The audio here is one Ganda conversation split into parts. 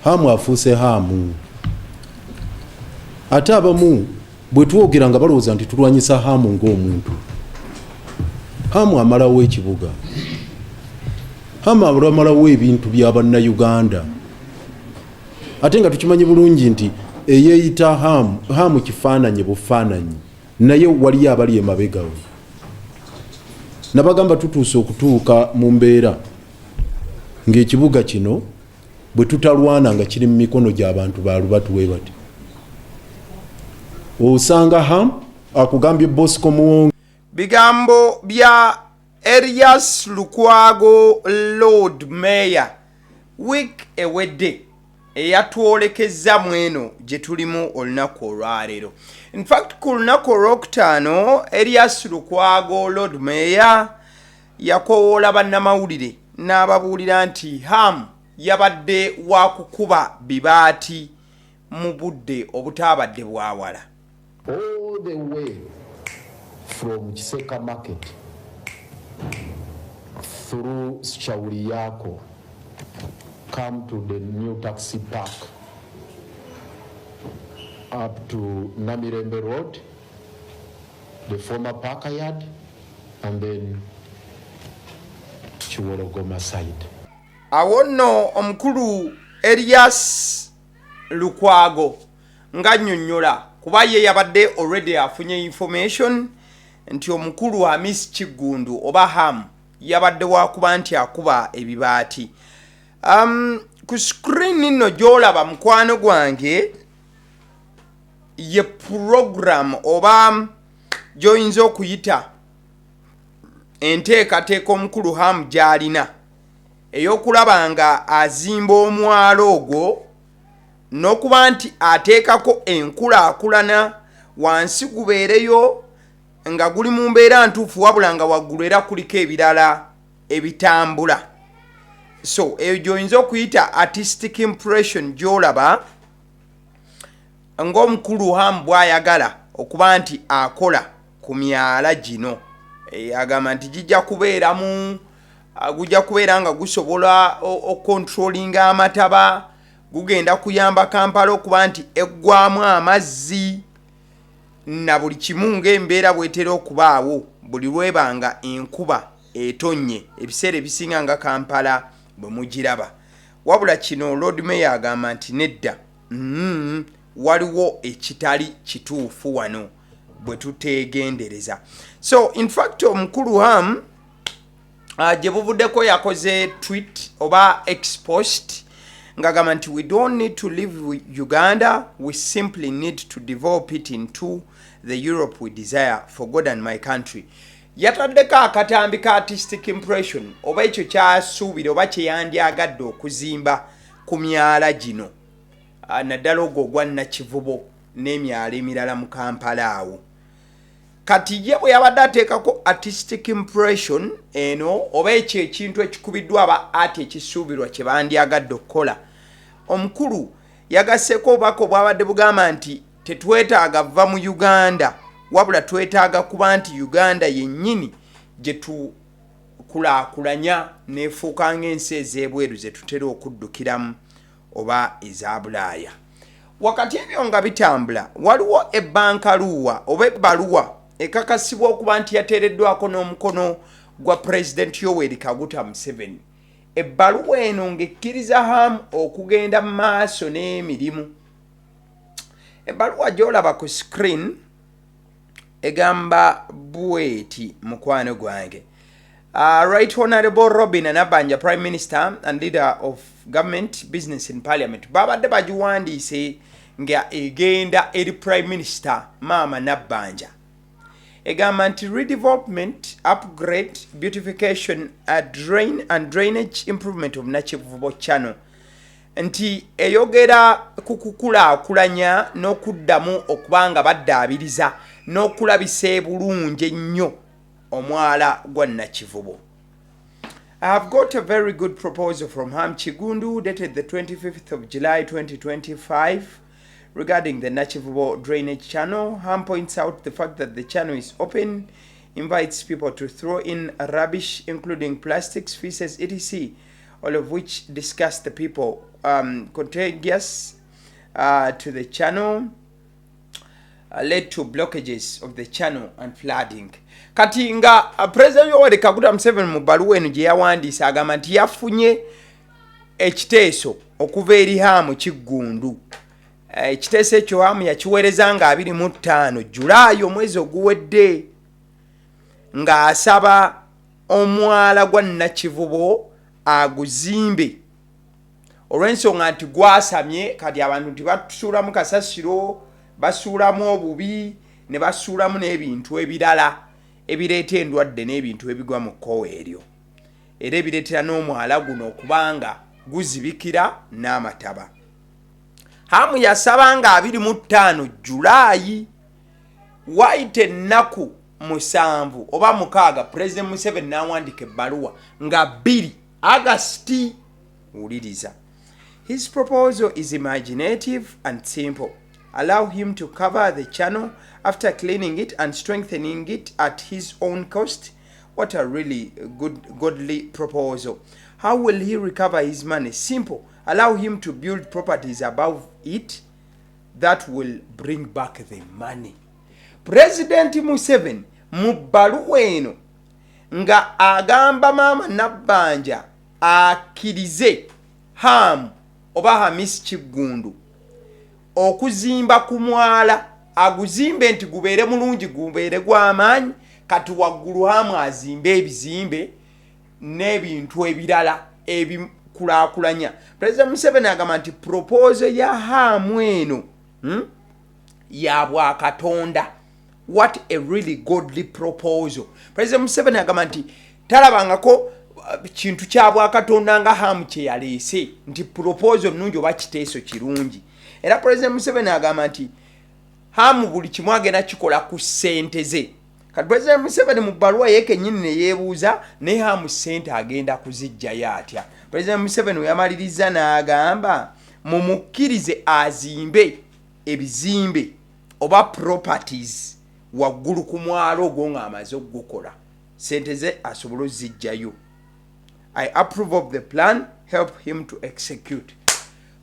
hamu afuuse hamu. Ate abamu bwe twogera nga balowooza nti tulwanyisa hamu ng'omuntu. Hamu amalawo ekibuga. Hamu amalawo ebintu bya bannayuganda. Ate nga tukimanyi bulungi nti eyeeyita hamu kifaananyi bufaananyi, naye waliyo abali emabega we. Nabagamba tutuuse okutuuka mu mbeera ng'ekibuga kino bwe tutalwana nga kiri mu mikono gy'abantu baalubatu bwe bati. Osanga hamu akugambye Bosco Muwonge. Bigambo bya Erias Lukwago Lord Mayor week ewedde eyatwolekeza mweno gye tulimu olunaku olwaleero. In fact ku lunaku olwokutaano Erias Lukwago Lord Mayor yakowoola bannamawulire n'ababuulira nti hamu yabadde wa kukuba bibaati mu budde obutaabadde bwawala. All the way from Kiseka Market through Shauriyako, come to the new taxi park, up to Namirembe Road, the former Parker Yard, and then Chiworogoma side. Awo nno omukulu Erias Lukwago nga nnyonnyola kuba ye yabadde already afunye information nti omukulu wa Miss Kigundu oba hamu yabadde wakuba nti akuba ebibaati. Ku screen nno gy'olaba mukwano gwange ye program oba gy'oyinza okuyita enteekateeka omukulu hamu gy'alina ey'okulaba nga azimba omwalo ogwo n'okuba nti ateekako enkulaakulana wansi gubeereyo nga guli mu mbeera ntuufu wabula nga waggulu era kuliko ebirala ebitambula. So eyo gy'oyinza okuyita artistic impression gy'olaba ng'omukulu hamu bw'ayagala okuba nti akola ku myala gino. Agamba nti gujja kubeera nga gusobola okontrolinga amataba, gugenda kuyamba Kampala okuba nti eggwamu amazzi na buli kimu ng'embeera bwetera okubaawo buli lwebanga enkuba etonnye ebiseera ebisinga nga Kampala bwe mugiraba. Wabula kino Lord Mayor agamba nti nedda, waliwo ekitali kituufu wano bwe tuteegendereza. So in fact omukulu hamu gye buvuddeko yakoze tweet oba expost ngagamba nti we don't need to live Uganda, we simply need to develop it into the Europe we desire for God and my country. Yataddeko akatambi ka artistic impression oba ekyo kyasuubira oba kyeyandyagadde okuzimba ku myala gino naddala ogwo ogwa Nakivubo n'emyala emirala mu Kampala awo. Kati ye bwe yabadde ateekako artistic impression eno oba ekyo ekintu ekikubiddwa aba ati ekisuubirwa kye bandyagadde okukola, omukulu yagasseeko obubaka obwabadde bugamba nti tetwetaaga va mu Uganda wabula twetaaga kuba nti Uganda yennyini gye tukulaakulanya n'efuuka ng'ensi ez'ebweru ze tutera okuddukiramu oba eza Bulaaya. Wakati ebyo nga bitambula waliwo ebbankaluwa oba ebbaluwa ekakasibwa okuba nti yateereddwako n'omukono gwa President Yoweri Kaguta Museveni. Ebbaluwa eno ng'ekkiriza hamu okugenda mu maaso n'emirimu. Ebbaluwa gy'olaba ku screen egamba bweti mukwano gwange. Right Honorable Robin Anabanja, Prime Minister and Leader of Government Business in Parliament, babadde bagiwandiise nga egenda eri Prime Minister Mama Nabanja. Egamba nti redevelopment, upgrade, beautification, drain and drainage improvement of Nakivubo Channel. Nti eyogera kukukulaakulanya n'okuddamu okubanga baddaabiriza n'okulabisa bulungi ennyo omwala gwa Nakivubo. I have got a very good proposal from Ham Chigundu dated the 25th of July 2025 regarding the Nakivubo drainage channel. Ham points out the fact that the channel is open, invites people to throw in rubbish including plastics, feces, etc., all of which disgust the people contagious to the channel, led to blockages of the channel and flooding. Kati nga President Yoweri Kaguta Museveni mu bbaluwa eno gye yawandiisa agamba nti yafunye ekiteeso okuva eri Hamu Kiggundu. Ekiteeso ekyo Hamu yakiweereza nga 25 Julaayi omwezi oguwedde, ng'asaba omwala gwa Nakivubo aguzimbe olw'ensonga nti gwasamye. Kati abantu tibasuulamu kasasiro, basuulamu obubi, ne basuulamu n'ebintu ebirala ebireeta endwadde n'ebintu ebigwa mu kkowa eryo, era ebireetera n'omwala guno okubanga guzibikira n'amataba. Hamu yasaba nga 25 Julaayi, waayita ennaku 7 oba 6, President Museveni n'awandiika ebbaluwa nga 2 August. Wuliriza. His proposal is imaginative and simple. Allow him to cover the channel after cleaning it and strengthening it at his own cost. What a really godly proposal. How will he recover his money? Simple. Allow him to build properties above it that will bring back the money. President Museveni mu bbaluwa eno nga agamba Maama Nabbanja akkirize Hamu oba Hamisi Kiggundu okuzimba ku mwala, aguzimbe nti gubeere mulungi, gubeere gw'amaanyi, kati waggulu Hamu azimbe ebizimbe n'ebintu ebirala ebikulaakulanya. President Museveni agamba nti proposal ya Hamu eno ya bwakatonda. What a really godly proposal. President Museveni agamba nti talabangako kintu kya bwakatonda nga Hamu kye yaleese, nti proposal nnungi oba kiteeso kirungi. Era President Museveni agamba nti Hamu buli kimu agenda kikola ku ssente ze. Kati President Museveni mu bbaluwa ye kennyini ne yeebuuza ne Hamu ssente agenda kuzijjayo atya. President Museveni yamaliriza n'agamba mumukkirize azimbe ebizimbe oba properties waggulu ku mwalo ogwo ng'amaze okugukola, ssente ze asobole ozijjayo. I approve of the plan, help him to execute.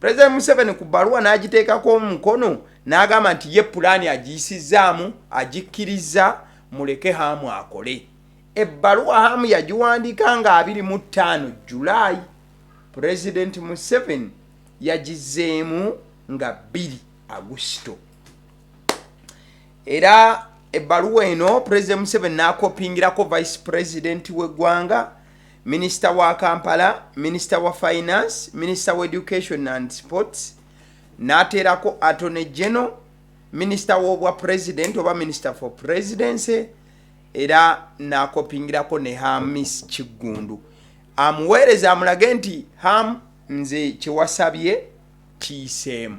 President Museveni ku bbaluwa n'agiteekako omukono n'agamba nti ye pulaani agiyisizaamu, agikkiriza, muleke Hamu akole. Ebbaluwa Hamu yagiwandiika nga 25 Julaayi. President Museveni yagizeemu nga 2 Agusito. Era ebbaluwa eno President Museveni n'akopingirako Vice President w'eggwanga, Minister wa Kampala, Minister wa Finance, Minister wa Education and Sports, n'ateerako Attorney General, Minister w'obwa President oba Minister for Presidency, era n'akopingirako ne Hamisi Kiggundu. Amuweereza amulage nti Hamu nze kyewasabye kiiseemu.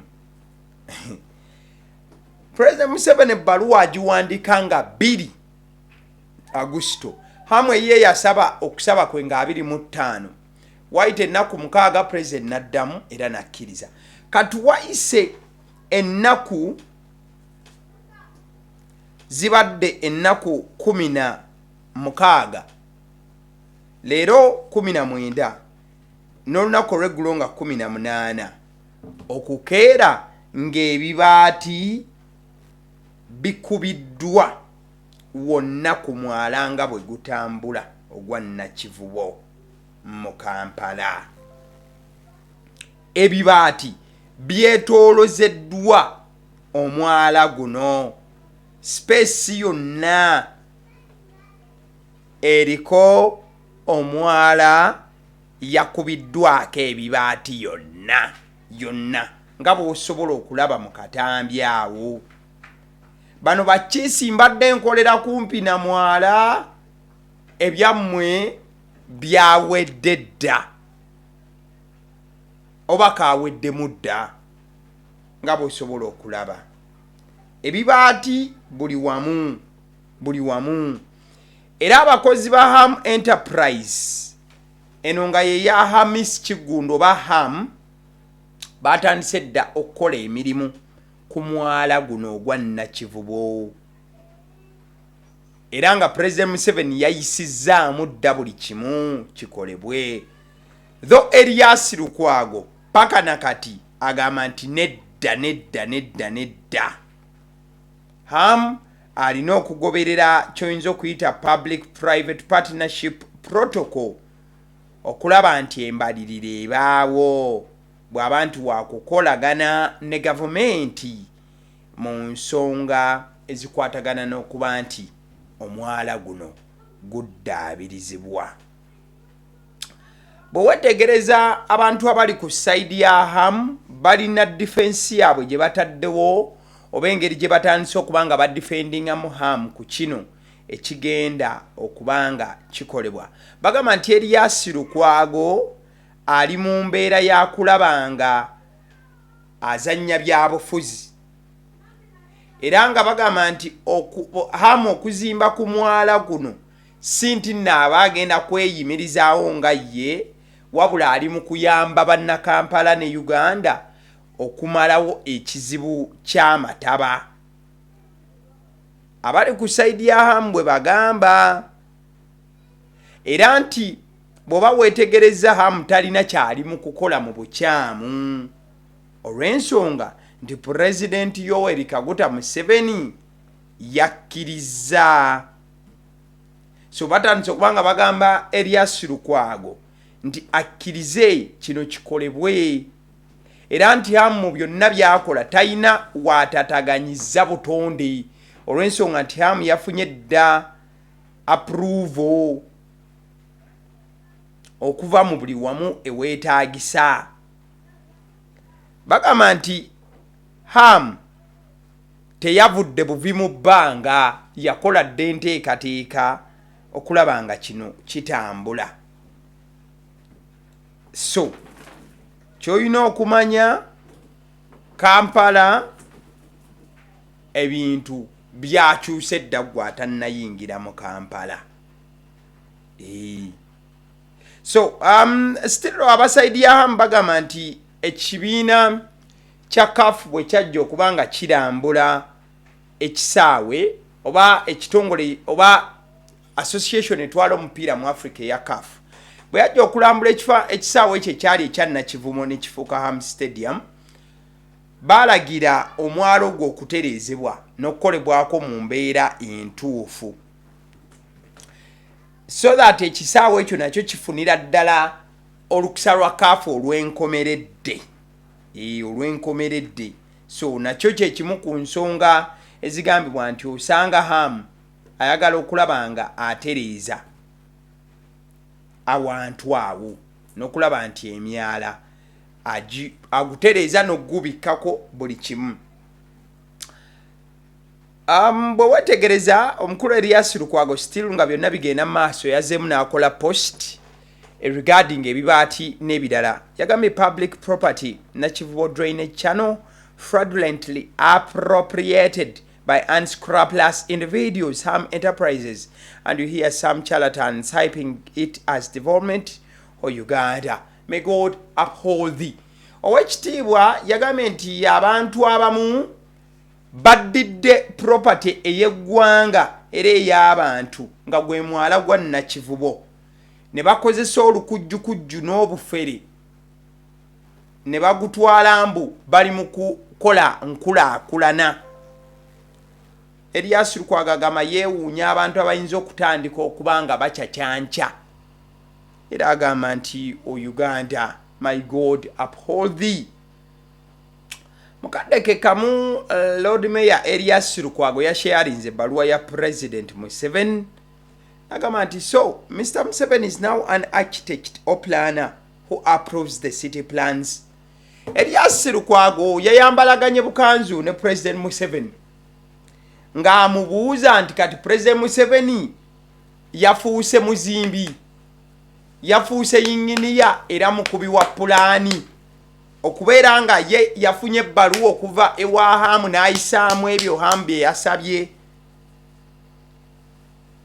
President Museveni ebbaluwa agiwandiika nga 2 Agusito. Hamu ye yasaba okusaba kwe nga 25. Waayita ennaku 6 President n'addamu era n'akkiriza. Kati wayise ennaku zibadde ennaku 16, leero 19, n'olunaku olw'eggulo nga 18, okukeera ng'ebibaati bikubiddwa wonna ku mwala nga bwe gutambula ogwa Nakivubo mu Kampala. Ebibaati byetoolozeddwa omwala guno, space yonna eriko omwala yakubiddwako ebibaati yonna nga bw'osobola okulaba mu katambi awo. Bano bakiisi mbadde nkolera kumpi na mwala, ebyammwe byawedde dda oba kaweddemu dda nga bw'osobola okulaba. Ebibaati buli wamu. Era abakozi ba Hamu Enterprise eno nga ye ya Hamisi Kiggundu oba Hamu batandise dda okukola emirimu ku mwala guno ogwa Nakivubo. Era nga President Museveni yayisizaamu dda buli kimu kikolebwe. Though Erias Lukwago paka nakati agamba nti nedda Ham alina okugoberera kyoyinza okuyita public private partnership protocol okulaba nti embalirira ebaawo bw'abantu wakukolagana ne gavumenti mu nsonga ezikwatagana n'okuba nti omwala guno guddaabirizibwa. Bwe wetegereza abantu abali ku sayidi ya Ham balina defense yaabwe gye bataddewo oba engeri gye batandise okuba nga badefendingamu Ham ku kino ekigenda okuba nga kikolebwa. Bagamba nti Erias Lukwago ali mu mbeera ya kulaba nga azannya byabufuzi era nga bagamba nti Ham okuzimba ku mwala guno si nti naaba agenda kweyimirizaawo nga ye, wabula ali mu kuyamba banna Kampala ne Uganda okumalawo ekizibu ky'amataba. Abali ku sayidi ya Ham bwe bagamba era nti bw'oba weetegereza Ham talina kyali mu kukola mu bukyamu olw'ensonga nti Pulezidenti Yoweri Kaguta Museveni yakkiriza. So batandise okuba nga bagamba Erias Lukwago nti akkirize kino kikolebwe era nti Ham mu byonna byakola talina watataganyiza butonde olw'ensonga nti Ham yafunye dda approval okuva mu buli wamu eweetaagisa. Bagamba nti Ham teyavudde buvi mu bbanga, yakola dda enteekateeka okulaba nga kino kitambula. So ky'olina okumanya, Kampala ebintu byakyuse dda gwe atannayingira mu Kampala. So still abasayidi ya Ham bagamba nti ekibiina kya CAF bwe kyajja okuba nga kirambula ekisaawe oba ekitongole oba association etwala omupiira mu Africa eya CAF bwe yajja okulambula ekisaawe ekyo ekyali ekya Nakivubo ne kifuuka Ham Stadium, baalagira omwalo gwo okutereezebwa n'okukolebwako mu mbeera entuufu so that ekisaawe ekyo nakyo kifunira ddala olukusa lwa CAF olw'enkomeredde. So nakyo kyekimu ku nsonga ezigambibwa nti osanga Ham ayagala okulaba nga atereeza awantu awo n'okulaba nti emyala agutereeza n'ogubikkako buli kimu. Bwe wetegereza omukulu Erias Lukwago still nga byonna bigenda maaso yazzeemu n'akola post regarding ebibaati n'ebirala. Yagambye public property Nakivubo drainage channel fraudulently appropriated by unscrupulous individuals, Ham enterprises, and you hear some charlatans hyping it as development or Uganda. May God uphold thee. Owekitiibwa yagambye nti abantu abamu baddidde property ey'eggwanga era ey'abantu nga gwe mwala gwa Nakivubo ne bakozesa olukujjukujju n'obufere ne bagutwala mbu bali mu kukola nkulaakulana. Erias Lukwago agamba yeewuunya abantu abayinza okutandika okuba nga bakyakyanca era agamba nti o Uganda, my God uphold thee. Mukadde ke kamu Lord Mayor Erias Lukwago yasharinze ebbaluwa ya President Museveni agamba nti so Mr. Museveni is now an architect or planner who approves the city plans. Erias Lukwago yayambalaganye bukanzu ne President Museveni nga amubuuza nti kati President Museveni yafuuse muzimbi, yafuuse yinginiya era mukubi wa pulaani okubeera nga ye yafunye ebbaluwa okuva ewa Ham n'ayisaamu ebyo Ham bye yasabye.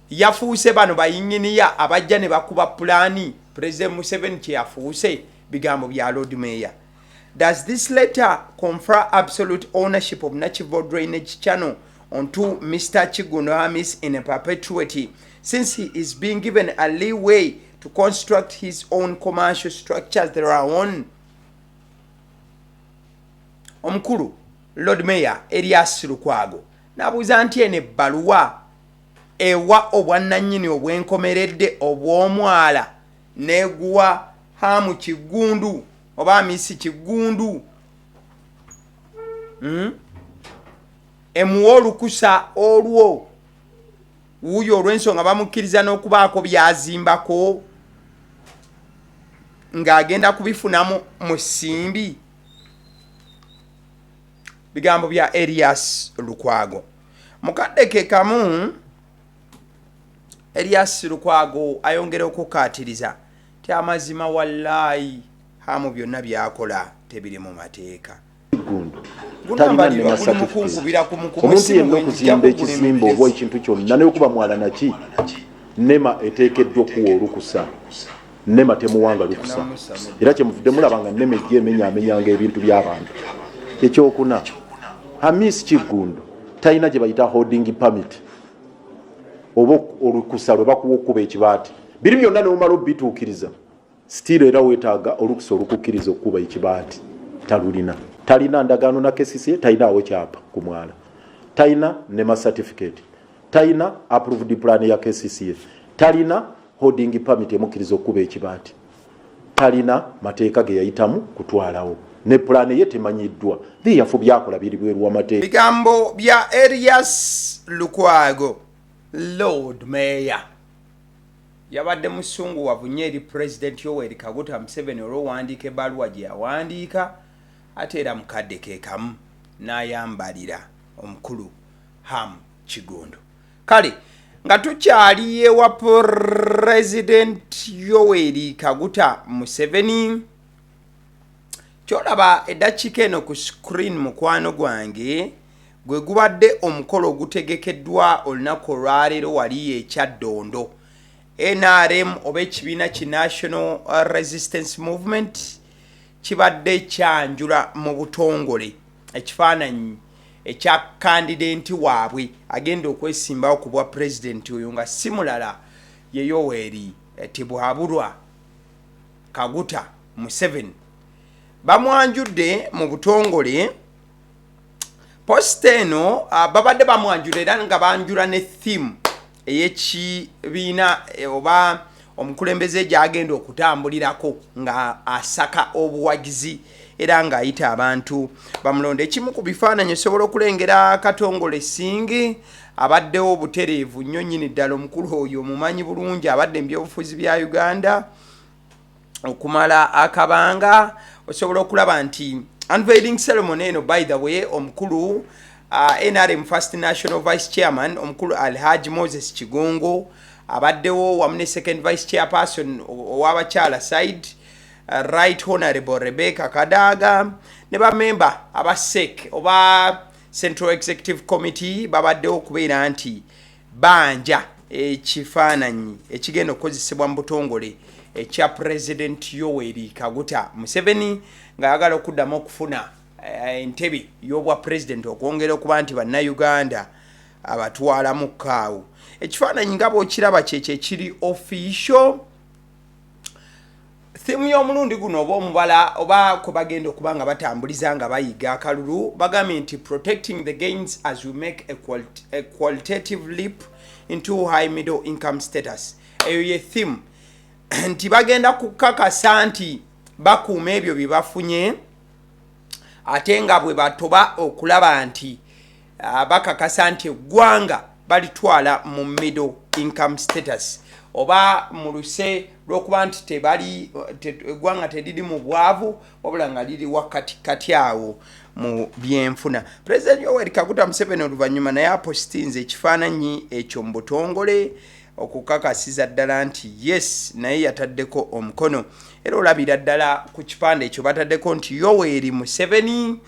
Yafuuse bano bayinginiya abajja ne bakuba pulaani. President Museveni kye yafuuse bigambo bya Lord Mayor. Does this letter confer absolute ownership of Nakivubo drainage channel onto Mr. Kiguno Hamis in a perpetuity, since he is being given a leeway to construct his own commercial structures thereon? omukulu Lord Mayor Elias Lukwago nabuuza nti ene ebbaluwa ewa obwannannyini obwenkomeredde obw'omwala neguwa Hamu Kigundu oba Amisi Kigundu emuwa olukusa olwo wuuyo olw'ensonga bamukkiriza n'okubaako byazimbako ng'agenda kubifunamu mu ssimbi. Bigambo bya Elias Lukwago. Mukadde ke kamu Elias Lukwago ayongera okukaatiriza ti amazima wallahi Hamu byonna byakola tebiri mu mateeka. Omuntu yenna okuzimba ekisimba oba ekintu kyonna n'okuba mwala naki nema eteekeddwa okuwa olukusa. Nema temuwanga lukusa. Era kyemuvudde mulaba nga nema ejja emenyaamenyanga ebintu by'abantu. Ekyokuna Hamisi Kigundu talina gye bayita holding permit oba olukusa lwe bakuwa okuba ekibaati. Biri byonna neomala obituukiriza still era weetaaga olukusa olukukkiriza okuba ekibaati. Talulina. Talina ndagaano na KCCA, talinawo kyapa ku mwala. Talina nema certificate. Talina approved plan ya KCCA. Talina holding permit emukkiriza okuba ekibaati. Talina mateeka ge yayitamu kutwalawo. Ne plan ye temanyiddwa. Biyafu byakola biri bweru w'amateeka. Bigambo bya Elias Lukwago, Lord Mayor. Yabadde musungu wavunye eri President Yoweri Kaguta Museveni olw'owandiika ebbaluwa gye yawandiika ate era mukadde ke kamu n'ayambalira omukulu Hamu Kigundu. Kale nga tukyali ewa President Yoweri Kaguta Museveni kyolaba eddakiika eno ku screen mukwano gwange gwe gubadde omukolo ogutegekeddwa olunaku olwaleero wali ekyaddondo. NRM oba ekibiina ki National Resistance Movement kibadde kyanjula mu butongole ekifaananyi ekya kandidenti waabwe agenda okwesimbawo ku bwa pulezidenti oyo nga si mulala ye Yoweri Tibwabulwa Kaguta Museveni. Bamwanjudde mu butongole posta eno babadde bamwanjula era nga banjula ne theme ey'ekibiina oba omukulembeze gy'agenda okutambulirako nga asaka obuwagizi era ng'ayita abantu bamulonde. Ekimu ku bifaananyi osobola okulengera Katongole Singi abaddewo obutereevu nnyo nnyini ddala. Omukulu oyo omumanyi bulungi, abadde mu byobufuzi bya Uganda okumala akabanga. Osobola okulaba nti unveiling ceremony eno by the way omukulu NRM First National Vice Chairman omukulu Alhaji Moses Kigongo abaddewo wamu ne second vice chairperson ow'abakyala side Right Honorable Rebecca Kadaga ne bamemba aba SEC oba Central Executive Committee babaddewo okubeera nti banja ekifaananyi ekigenda okukozesebwa mu butongole ekya President Yoweri Kaguta Museveni ng'ayagala okuddamu okufuna entebe y'obwa president okwongera okuba nti bannayuganda abatwala mu kaawu. Ekifaananyi nga bw'okiraba kyekyo ekiri official. Theme y'omulundi guno oba omubala oba kwe bagenda okuba nga batambuliza nga bayiga akalulu bagambye nti protecting the gains as we make a qualitative leap into high middle income status. Eyo ye theme nti bagenda kukakasa nti bakuuma ebyo bye bafunye ate nga bwe batoba okulaba nti bakakasa nti eggwanga balitwala mu middle income status oba mu luse lw'okuba nti eggwanga teriri mu bwavu wabula nga liri wakati awo mu byenfuna. President Yoweri Kaguta Museveni oluvannyuma naye apostinze ekifaananyi ekyo mu butongole okukakasiza ddala nti yes naye yataddeko omukono. Era olabira ddala ku kipande ekyo bataddeko nti Yoweri Museveni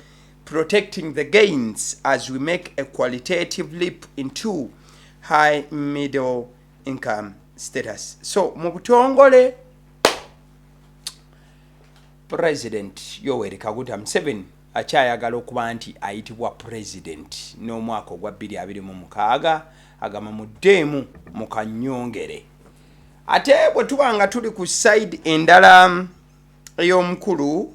protecting the gains as we make a qualitative leap into high middle income status. So mu butongole President Yoweri Kaguta Museveni akyayagala okuba nti ayitibwa president n'omwaka ogwa 2026 agama muddeemu mu kanyongere. Ate bwe tuba nga tuli ku side endala ey'omukulu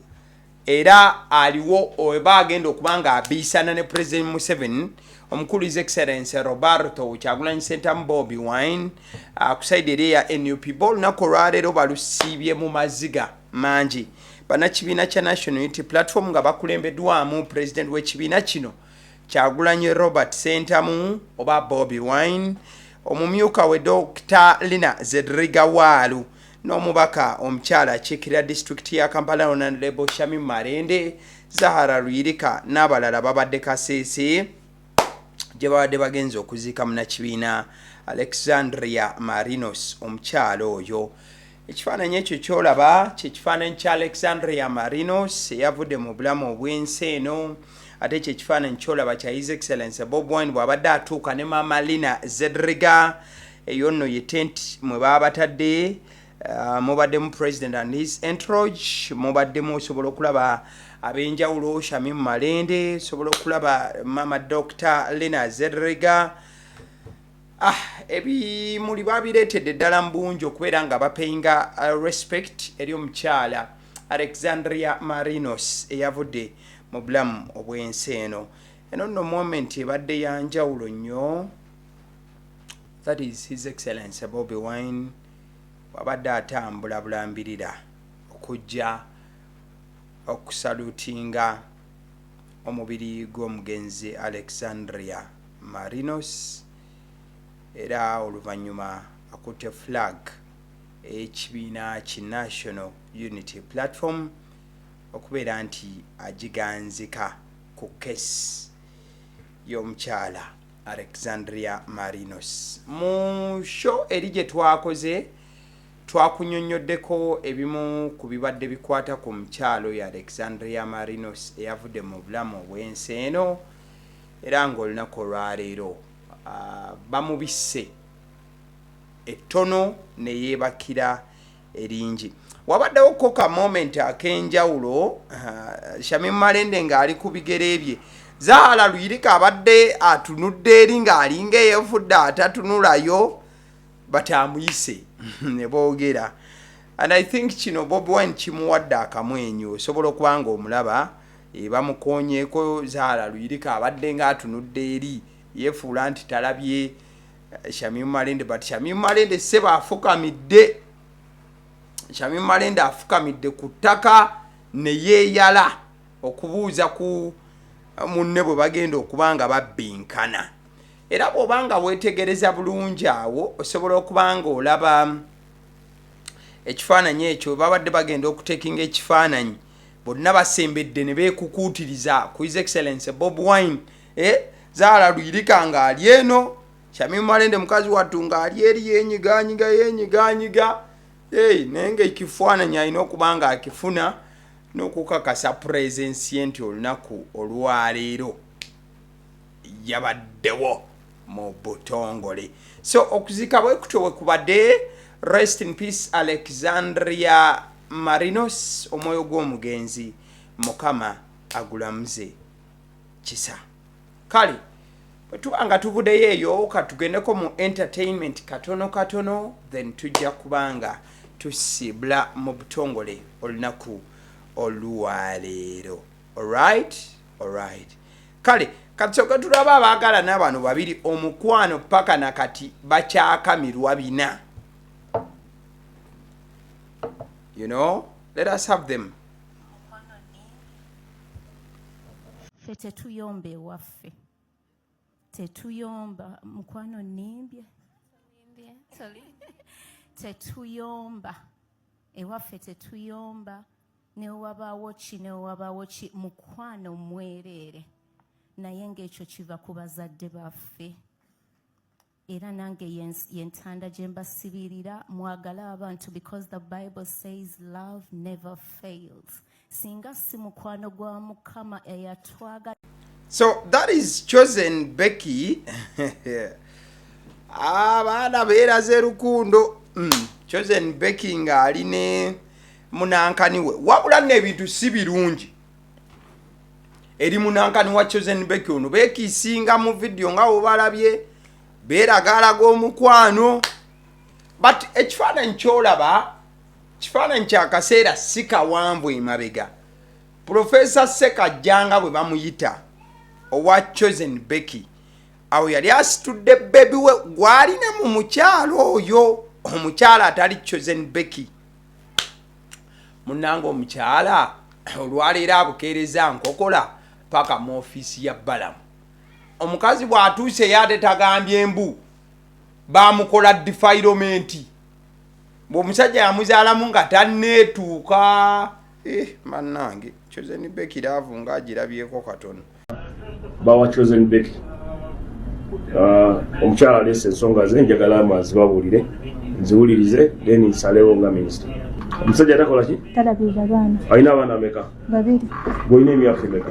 era aliwo oba agenda okubanga abisana ne President Museveni omukulu His Excellency Roberto Kyagulanyi Ssentamu Bobi Wine akusaide eya NUP olunaku olwaleero balusiibye mu maziga mangi bannakibiina kya National Unity Platform nga bakulembeddwamu President w'ekibiina kino Kyagulanyi Robert Ssentamu oba Bobi Wine, omumyuka we Dr. Lina Zedriga Waalu n'omubaka omukyala akiikirira disitulikiti ya Kampala Honorable Shami Marende, Zahara Luyirika n'abalala babadde Kasese gye babadde bagenza okuziika munnakibiina Alexandria Marinos omukyalo oyo. Ekifaananyi ekyo kyolaba kye kifaananyi kya Alexandria Marinos eyavudde mu bulamu obw'ensi eno, ate kye kifaananyi kyolaba kya His Excellency Bobi Wine bw'abadde atuuka ne Maama Lina Zedriga. Eyo nno ye tent mwe baba batadde. Mubaddemu President and his entourage, mubaddemu osobola okulaba ab'enjawulo Shami Marende, osobola okulaba Mama Dr. Lina Zedriga. Ebimuli babireetedde ddala mu bungi okubeera nga bapayinga respect eri omukyala Alexandria Marinos eyavudde mu bulamu obw'ensi eno. Eno nno moment ebadde ya njawulo nnyo. That is His Excellency Bobi Wine wabadde atambula bulambirira okujja okusalutinga omubiri gw'omugenzi Alexandria Marinos, era oluvannyuma akutte flag ekibiina ki National Unity Platform okubeera nti agiganzika ku kesi y'omukyala Alexandria Marinos. Mu show eri gye twakoze twakunyonnyoddeko ebimu ku bibadde bikwata ku mukyalo ya Alexandria Marinos eyavudde mu bulamu obw'ensi eno, era ng'olunaku olwaleero bamubisse ettono ne yeebakira eringi. Wabaddewo ko ka moment ak'enjawulo, Shami Marende ng'ali ku bigere bye, Zahara Luyirika abadde atunudde eri ng'alinga eyeefudde atatunulayo batamuyise ne boogera. And I think kino Bobi Wine kimuwadde akamwenyu, osobola okuba nga omulaba bamukoonyeeko. Zahara Luyirika abadde ng'atunudde eri yeefuula nti talabye Shami Marende, but Shami Marende sseba afukamidde. Shami Marende afukamidde ku ttaka ne yeeyala okubuuza ku munne bwe bagenda okuba nga babbinkana. Era bw'obanga weetegereza bulungi awo osobola okuba nga olaba ekifaananyi ekyo babadde bagenda okutekinga ekifaananyi bonna basembedde ne beekukuutiriza ku His Excellency Bobi Wine. Zahara Luyirika ng'ali eno, Shami Marende mukazi wattu ng'ali eri yenyiganyiga. Naye ng'ekifaananyi alina okuba nga akifuna n'okukakasa presence ye nti olunaku olwaleero yabaddewo mu butongole. So okuziika bwe kutyo bwe kubadde. Rest in peace Alexandria Marinos, omwoyo gw'omugenzi Mukama agulamuze kisa. Kale bwe tuba nga tuvuddeyo eyo katugendeko mu entertainment katono then tujja kubanga tusibula mu butongole olunaku olwaleero. Alright. Kale katsoka tulaba abaagala n'abantu babiri omukwano paka nakati bakyakamirwa bina. You know, let us have them. Tetuyombe waffe. Tetuyomba mukwano nimbye. Tetuyomba. Ewaffe tetuyomba. Newabaawo ki mukwano mwereere. Naye ng'ekyo kiva ku bazadde baffe. Era nange yentanda gye mbasibirira mwagale abantu, because the Bible says love never fails. Singa si mukwano gwa Mukama eyatwaga. So that is Chosen Becky. Abaana beeraze lukundo. Chosen Becky ng'ali ne munankani we. Wabula n'ebintu si birungi eri munankani wa Chosen Becky ono. Beekisinga mu video nga obalabye beeragalaga omukwano, but ekifaananyi kyolaba kifaananyi kyakaseera si kawanvu emabega. Professor Sekajjanga bwe bamuyita owa Chosen Becky awo yali asitudde bebi we gwalina mu mukyalo oyo omukyala atali Chosen Becky munango omukyala olwaleero abukeereza nkokola paka mu ofiisi ya Balamu omukazi bw'atuuse yate tagambye mbu bamukola defilement bw'omusajja yamuzaalamu nga tanneetuuka mannange Chosen Becky laavu ng'agirabyeko katono bawa Chosen Becky omukyala alese ensonga ze njagala mazibabuulire nziwulirize then nsalewo nga minisita omusajja takola ki talabiriza baana alina abaana ameka babiri gwolina emyaka emeka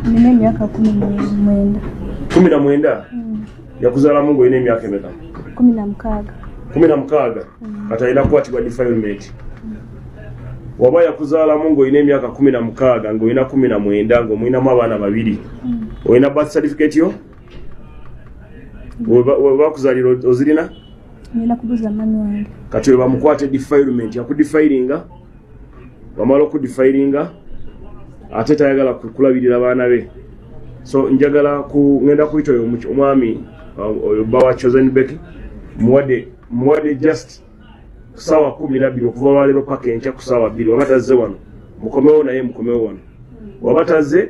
nina emyaka 19 19 yakuzaalamu ng'olina emyaka emeka 16 kati alina kukwatibwa defilement waba yakuzaalamu ng'olina emyaka 16 ng'olina 19 ng'omulinamu abaana babiri olina birth certificate yo webakuzaalira ozirina nina kubuza mami wange kati we bamukwate defilement yakudefiringa wamala okudefiringa ate tayagala kulabirira baana be so njagala ngenda kuyita oyo omwami oyo bawa Chosen Becky muwadde just kusawa 12 okuva lwaleero paka enkya kusawa 2 waba tazze wano mukomewo naye mukomewo wano waba tazze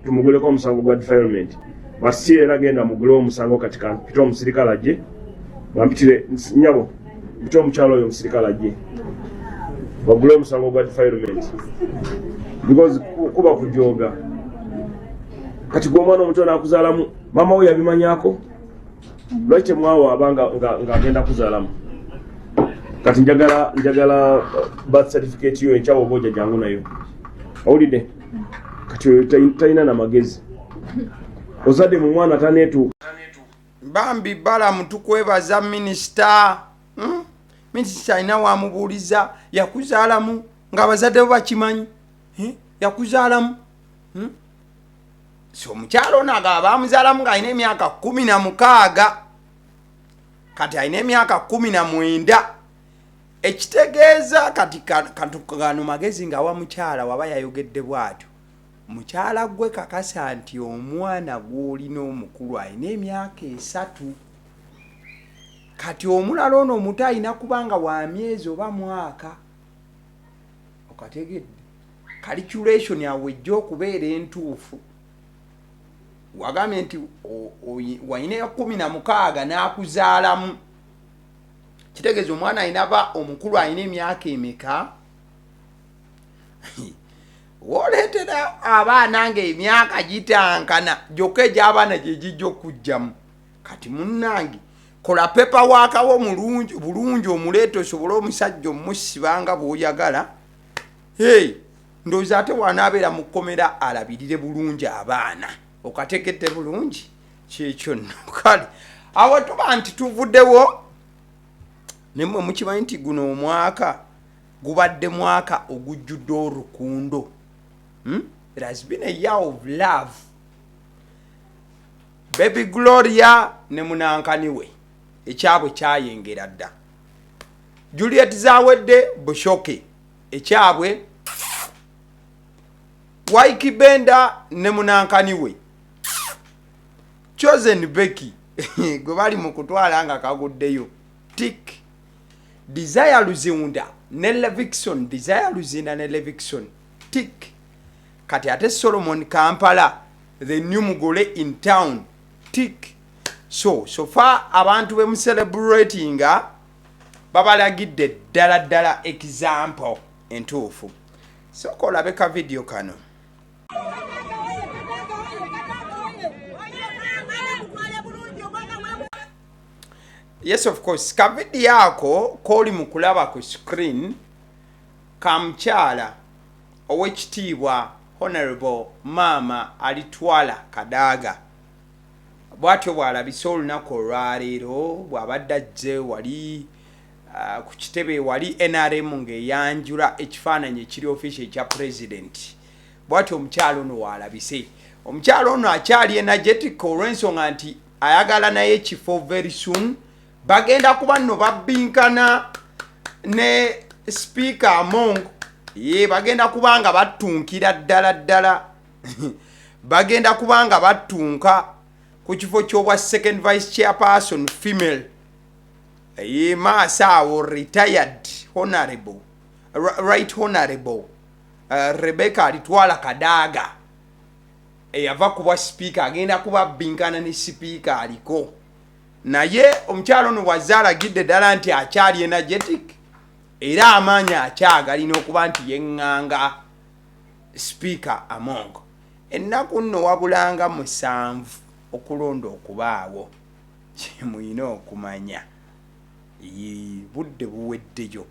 tumuguleko omusango gwa defilement basi era genda mugulewo omusango kati kampita omusirikale ajje bampitire nyabo mpita omukyalo oyo omusirikale ajje bagule omusango gwa defilement because kuba kujoga kati gw'omwana omuto n'akuzaalamu mama we yabimanyako lwaki temwawo abanga ng'agenda kuzaalamu kati njagala birth certificate yo enkyawo oba ojja jangu nayo owulidde kati oyo talina namagezi ozadde mu mwana taneetuuka bambi Balamu tukwebaza minisita minisita alina wamubuuliza yakuzaalamu ng'abazadde bo bakimanyi yakuzaalamu so omukyalo ono agaba bamuzaalamu ng'alina emyaka 16 kati alina emyaka 19 ekitegeeza kati gano magezi ng'awa mukyala waba yayogedde bw'atyo mukyala gwe kakasa nti omwana gw'olina omukulu alina emyaka 3 kati omulala ono omuto alina kubanga wa myezi oba mwaka okategedde calculation yawe ejja okubeera entuufu wagambye nti walina 16 n'akuzaalamu kitegeeza omwana alina ba omukulu alina emyaka emeka woleetera abaana ng'emyaka gitankana gyokka egy'abaana gye gijja okujjamu kati munnange kola pepa waakawo bulungi omuleeta osobole omusajja omusibanga bw'oyagala ndowooza ate wanaabeera mu kkomera alabirire bulungi abaana okategedde bulungi kyekyo nno kale awo tuba nti tuvuddewo nemwe mukimanyi nti guno omwaka gubadde mwaka ogujjudde olukundo it has been a year of love baby Gloria ne munankaniwe ekyabwe kyayengera dda Juliet zawedde bushoke ekyabwe Waiki Benda ne munankaniwe Chosen Becky gwe bali mu kutwala nga kaguddeyo tik Desire Luzinda ne Levickson Desire Luzinda ne Levickson tik kati ate Solomon Kampala the new mugole in town tik so far abantu be mu celebrating babalagidde ddala example entuufu so kolabeka video kano yes of course ka video yako koli mukulaba ku screen kamchala owekitiibwa honorable mama alitwala Kadaga bwatyo bwalabisa olunaku olwaleero bw'abadde ajje wali ku kitebe wali NRM ng'eyanjula ekifaananyi ekiri ofisi ekya president bwatyo omukyalo ono walabise omukyalo ono akyali energetic olw'ensonga nti ayagala naye ekifo very soon bagenda kuba nno babbinkana ne speaker Among bagenda kubanga batunkira ddala bagenda kubanga batunka ku kifo ky'obwa second vice chairperson female Maasaawo retired honorable right honorable Rebecca Alitwala Kadaga eyava kuba speaker agenda kuba binkana ne speaker aliko naye omukyalo ono wazaalagidde ddala nti akyali energetic era amaanyi akyagalina okuba nti yeŋŋanga speaker among ennaku nno wabulanga 7 okulonda okubaawo kyemuyina okumanya budde buweddeyo